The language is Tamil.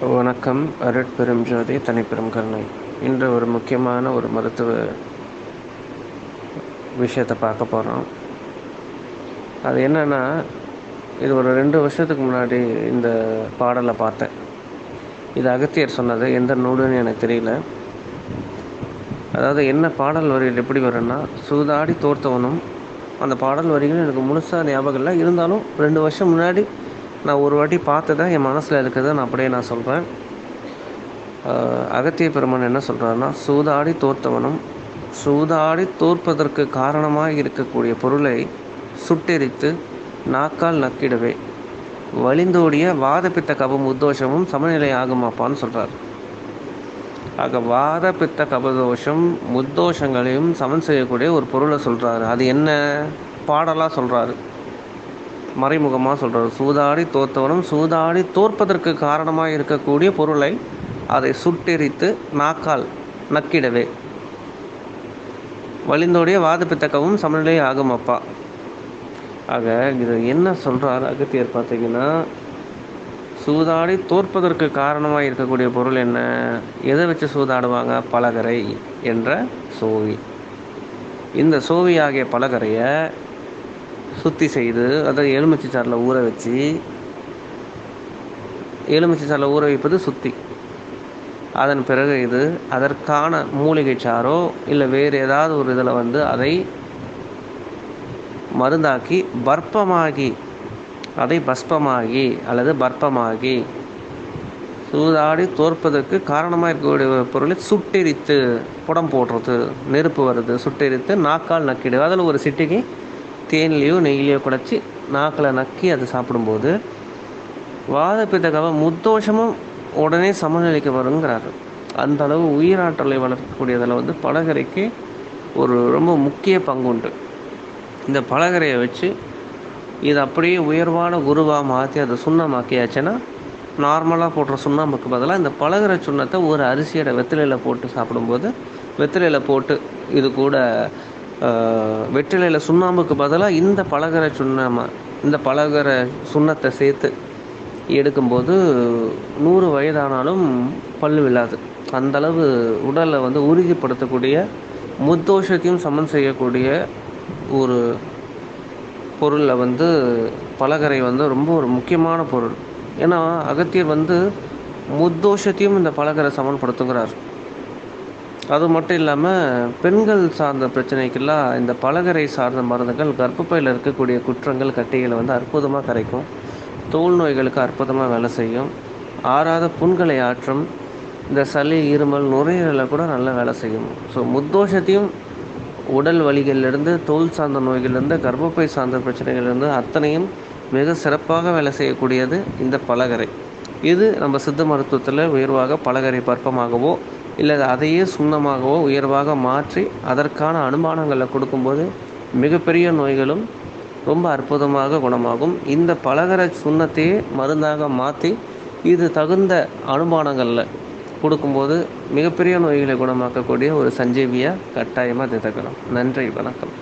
வணக்கம். அருட்பெரும் ஜோதி தனிப்பெரும் கருணை. இன்று ஒரு முக்கியமான ஒரு மருத்துவ விஷயத்தை பார்க்க போகிறோம். அது என்னென்னா, இது ஒரு 2 வருஷத்துக்கு முன்னாடி இந்த பாடலை பார்த்தேன். இது அகத்தியர் சொன்னது, எந்த நூலுன்னு எனக்கு தெரியல. அதாவது என்ன பாடல் வரிகள் எப்படி வரும்னா, சூதாடி தோர்த்தவனும், அந்த பாடல் வரிகள் எனக்கு முழுசாக ஞாபகம் இல்லை. இருந்தாலும் 2 வருஷம் முன்னாடி நான் ஒரு வாட்டி பார்த்ததை என் மனசில் இருக்கிறத நான் அப்படியே சொல்கிறேன். அகத்திய பெருமான் என்ன சொல்கிறாருன்னா, சூதாடி தோர்த்தவனும் சூதாடி தோற்பதற்கு காரணமாக இருக்கக்கூடிய பொருளை சுட்டெரித்து நாக்கால் நக்கிடவே வலிந்தோடிய வாதப்பித்த கபம் உத்தோஷமும் சமநிலை ஆகுமாப்பான்னு சொல்கிறார். ஆக வாத பித்த கபதோஷம் முத்தோஷங்களையும் சமன் செய்யக்கூடிய ஒரு பொருளை சொல்கிறாரு. அது என்ன பாடலாக சொல்கிறாரு, மறைமுகமாக சொல்கிறார். சூதாடி தோற்றவனும் சூதாடி தோற்பதற்கு காரணமாக இருக்கக்கூடிய பொருளை அதை சுட்டெரித்து நாக்கால் நக்கிடவே வலிந்தோடைய வாதப்பித்தக்கவும் சமநிலை ஆகும் அப்பா. ஆக இது என்ன சொல்கிறார் அகத்தியர் பார்த்தீங்கன்னா, சூதாடி தோற்பதற்கு காரணமாக இருக்கக்கூடிய பொருள் என்ன, எதை வச்சு சூதாடுவாங்க? பலகரை என்ற சோவி. இந்த சோவி ஆகிய பலகரையை சுத்தி செய்து அதை எலுமிச்சை சாறில் ஊற வச்சு, எலுமிச்சை சாறில் ஊற வைப்பது சுத்தி. அதன் பிறகு இது அதற்கான மூலிகை சாறோ இல்லை வேறு ஏதாவது ஒரு இதில் அதை மருந்தாக்கி பற்பமாகி, அதை பஸ்பமாகி அல்லது பற்பமாகி சூதாடி தோற்பதற்கு காரணமாக இருக்கக்கூடிய பொருளை சுட்டெரித்து புடம் போடுறது, நெருப்பு வருது, சுட்டெரித்து நாக்கால் நக்கிடு. அதில் ஒரு சிட்டிக்கு தேன்லேயோ நெய்யிலையோ குடைச்சி நாக்கில் நக்கி அதை சாப்பிடும்போது வாதப்பித்த முத்தோஷமும் உடனே சமநிலைக்கு வருங்கிறாரு. அந்த அளவு உயிராற்றலை வளர்க்கக்கூடியதில் பலகரைக்கு ஒரு ரொம்ப முக்கிய பங்கு உண்டு. இந்த பலகரையை வச்சு இது அப்படியே உயர்வான குருவாக மாற்றி அதை சுண்ணமாக்கியாச்சுன்னா, நார்மலாக போடுற சுண்ணாம்புக்கு பதிலாக இந்த பலகரை சுண்ணத்தை ஒரு அரிசியோட வெற்றிலையில் போட்டு சாப்பிடும்போது, வெற்றிலையில் போட்டு இது கூட வெற்றிலையில் சுண்ணாம்புக்கு பதிலாக இந்த பலகரை சுண்ணத்தை சேர்த்து எடுக்கும்போது 100 வயதானாலும் பல்லு விழாது. அந்தளவு உடலை உறுதிப்படுத்தக்கூடிய, முத்தோஷத்தையும் சமன் செய்யக்கூடிய ஒரு பொருளில் பலகரை ரொம்ப ஒரு முக்கியமான பொருள். ஏன்னா அகத்தியர் முத்தோஷத்தையும் இந்த பலகரை சமன்படுத்துகிறார். அது மட்டும் இல்லாமல் பெண்கள் சார்ந்த பிரச்சனைக்கெல்லாம் இந்த பலகரை சார்ந்த மருந்துகள் கர்ப்பப்பையில் இருக்கக்கூடிய குற்றங்கள், கட்டிகளை அற்புதமாக கரைக்கும். தோல் நோய்களுக்கு அற்புதமாக வேலை செய்யும். ஆறாத புண்களை ஆற்றும். இந்த சளி, இருமல், நுரையீரலை கூட நல்லா வேலை செய்யும். ஸோ முத்தோஷத்தையும் உடல் வலிகளிலிருந்து, தோல் சார்ந்த நோய்களிலிருந்து, கர்ப்பப்பை சார்ந்த பிரச்சனைகளிலிருந்து அத்தனையும் மிக சிறப்பாக வேலை செய்யக்கூடியது இந்த பலகரை. இது நம்ம சித்த மருத்துவத்தில் உயர்வாக பலகரை பற்பமாகவோ இல்லை அதையே சுண்ணமாகவோ உயர்வாக மாற்றி அதற்கான அனுமானங்களை கொடுக்கும்போது மிகப்பெரிய நோய்களும் ரொம்ப அற்புதமாக குணமாகும். இந்த பலகரை சுண்ணத்தையே மருந்தாக மாற்றி இது தகுந்த அனுமானங்களில் கொடுக்கும்போது மிகப்பெரிய நோய்களை குணமாக்கக்கூடிய ஒரு சஞ்சீவியாக கட்டாயமாக திகழும். நன்றி, வணக்கம்.